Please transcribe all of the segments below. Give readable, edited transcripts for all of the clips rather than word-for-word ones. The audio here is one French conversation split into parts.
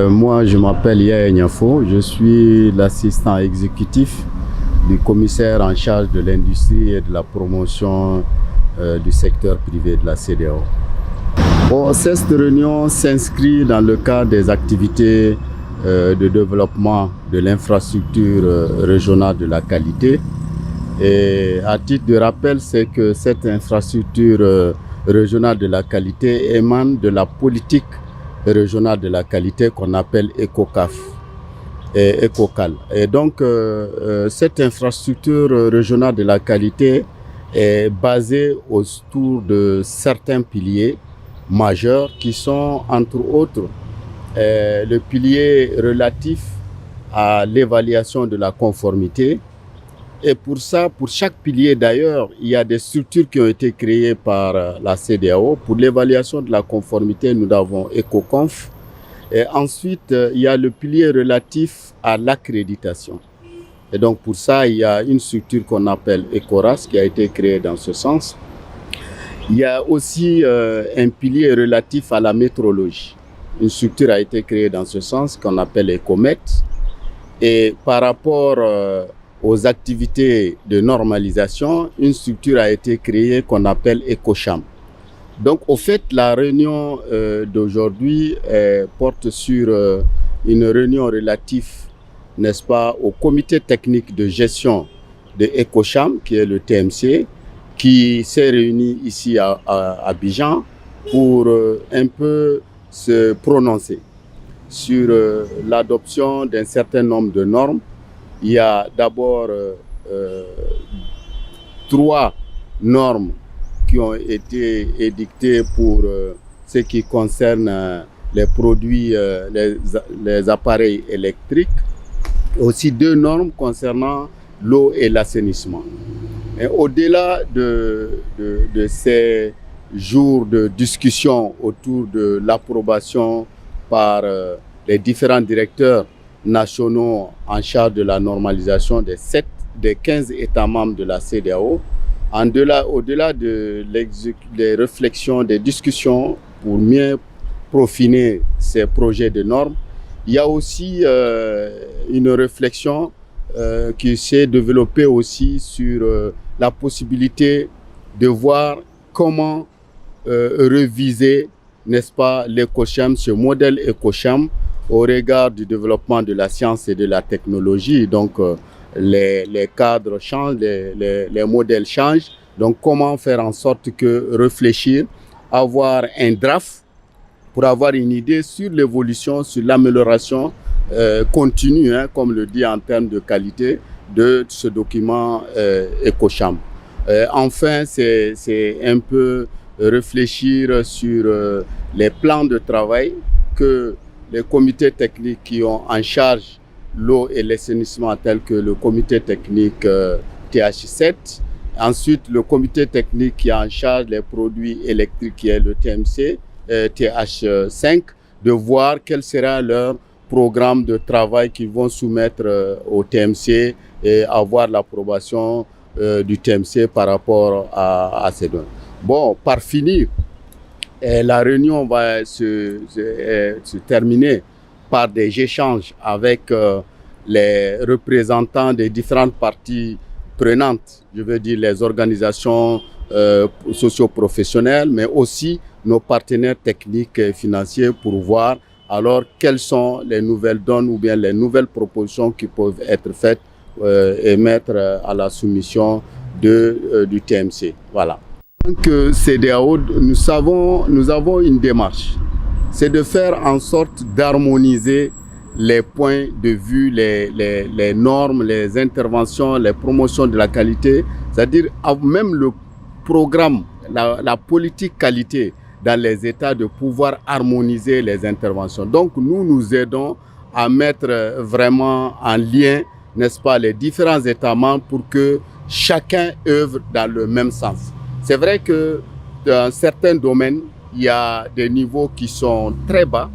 Moi, je m'appelle Yaya Niafo, je suis l'assistant exécutif du commissaire en charge de l'industrie et de la promotion du secteur privé de la CEDEAO. Bon, cette réunion s'inscrit dans le cadre des activités de développement de l'infrastructure régionale de la qualité. Et à titre de rappel, c'est que cette infrastructure régionale de la qualité émane de la politique régionale de la qualité qu'on appelle ECOCAF et ECOCAL. Et donc, cette infrastructure régionale de la qualité est basée autour de certains piliers majeurs qui sont, entre autres, le pilier relatif à l'évaluation de la conformité. Et pour ça, pour chaque pilier d'ailleurs, il y a des structures qui ont été créées par la CEDEAO. Pour l'évaluation de la conformité, nous avons EcoConf. Et ensuite, il y a le pilier relatif à l'accréditation. Et donc pour ça, il y a une structure qu'on appelle ECORAS qui a été créée dans ce sens. Il y a aussi un pilier relatif à la métrologie. Une structure a été créée dans ce sens qu'on appelle ECOMET. Et par rapport aux activités de normalisation, une structure a été créée qu'on appelle EcoCham. Donc, au fait, la réunion d'aujourd'hui porte sur une réunion relative, n'est-ce pas, au comité technique de gestion de EcoCham, qui est le TMC, qui s'est réuni ici à Abidjan pour un peu se prononcer sur l'adoption d'un certain nombre de normes. Il y a d'abord 3 normes qui ont été édictées pour ce qui concerne les produits, les appareils électriques. Aussi 2 normes concernant l'eau et l'assainissement. Au-delà de ces jours de discussion autour de l'approbation par les différents directeurs nationaux en charge de la normalisation des 15 États membres de la CEDEAO, au-delà des réflexions, des discussions pour mieux peaufiner ces projets de normes, il y a aussi une réflexion qui s'est développée aussi sur la possibilité de voir comment réviser, n'est-ce pas, l'EcoCham, ce modèle EcoCham, au regard du développement de la science et de la technologie. Donc, les cadres changent, les modèles changent. Donc, comment faire en sorte que réfléchir, avoir un draft pour avoir une idée sur l'évolution, sur l'amélioration continue, comme le dit en termes de qualité, de ce document EcoCham. Enfin, c'est un peu réfléchir sur les plans de travail que les comités techniques qui ont en charge l'eau et l'assainissement, tels que le comité technique TH7, ensuite le comité technique qui est en charge des produits électriques, qui est le TMC, TH5, de voir quel sera leur programme de travail qu'ils vont soumettre au TMC et avoir l'approbation du TMC par rapport à ces données. Bon, par finir, la réunion va se terminer par des échanges avec les représentants des différentes parties prenantes, je veux dire les organisations socio-professionnelles, mais aussi nos partenaires techniques et financiers pour voir alors quelles sont les nouvelles donnes ou bien les nouvelles propositions qui peuvent être faites et mettre à la soumission du TMC. Voilà. Donc, CEDEAO, nous avons une démarche, c'est de faire en sorte d'harmoniser les points de vue, les normes, les interventions, les promotions de la qualité, c'est-à-dire même le programme, la politique qualité dans les États, de pouvoir harmoniser les interventions. Donc nous aidons à mettre vraiment en lien, n'est-ce pas, les différents États membres pour que chacun œuvre dans le même sens. C'est vrai que dans certains domaines, il y a des niveaux qui sont très bas.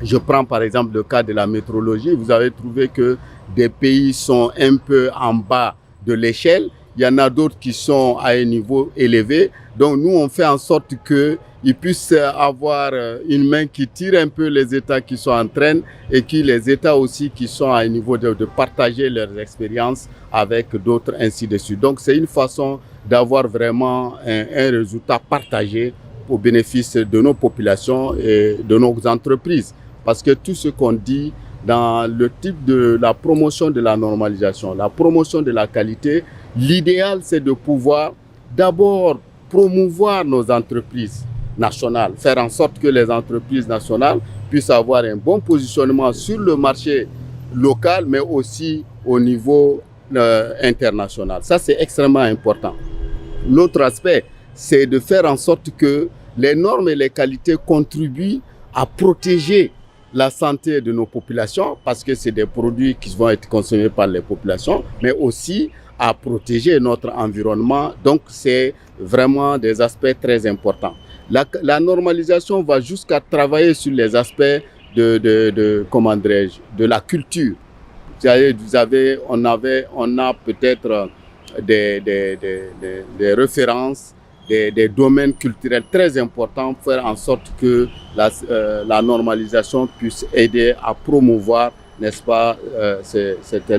Je prends par exemple le cas de la métrologie. Vous avez trouvé que des pays sont un peu en bas de l'échelle il y en a d'autres qui sont à un niveau élevé. Donc nous, on fait en sorte qu'ils puissent avoir une main qui tire un peu les États qui sont en train et les États aussi qui sont à un niveau de partager leurs expériences avec d'autres, ainsi de suite. Donc c'est une façon d'avoir vraiment un résultat partagé au bénéfice de nos populations et de nos entreprises. Parce que tout ce qu'on dit dans le type de la promotion de la normalisation, la promotion de la qualité, l'idéal c'est de pouvoir d'abord promouvoir nos entreprises nationales, faire en sorte que les entreprises nationales puissent avoir un bon positionnement sur le marché local, mais aussi au niveau international. Ça, c'est extrêmement important. L'autre aspect, c'est de faire en sorte que les normes et les qualités contribuent à protéger la santé de nos populations, parce que c'est des produits qui vont être consommés par les populations, mais aussi à protéger notre environnement. Donc, c'est vraiment des aspects très importants. La normalisation va jusqu'à travailler sur les aspects comment dirais-je, de la culture. On a peut-être des références, des domaines culturels très importants pour faire en sorte que la normalisation puisse aider à promouvoir, n'est-ce pas, cette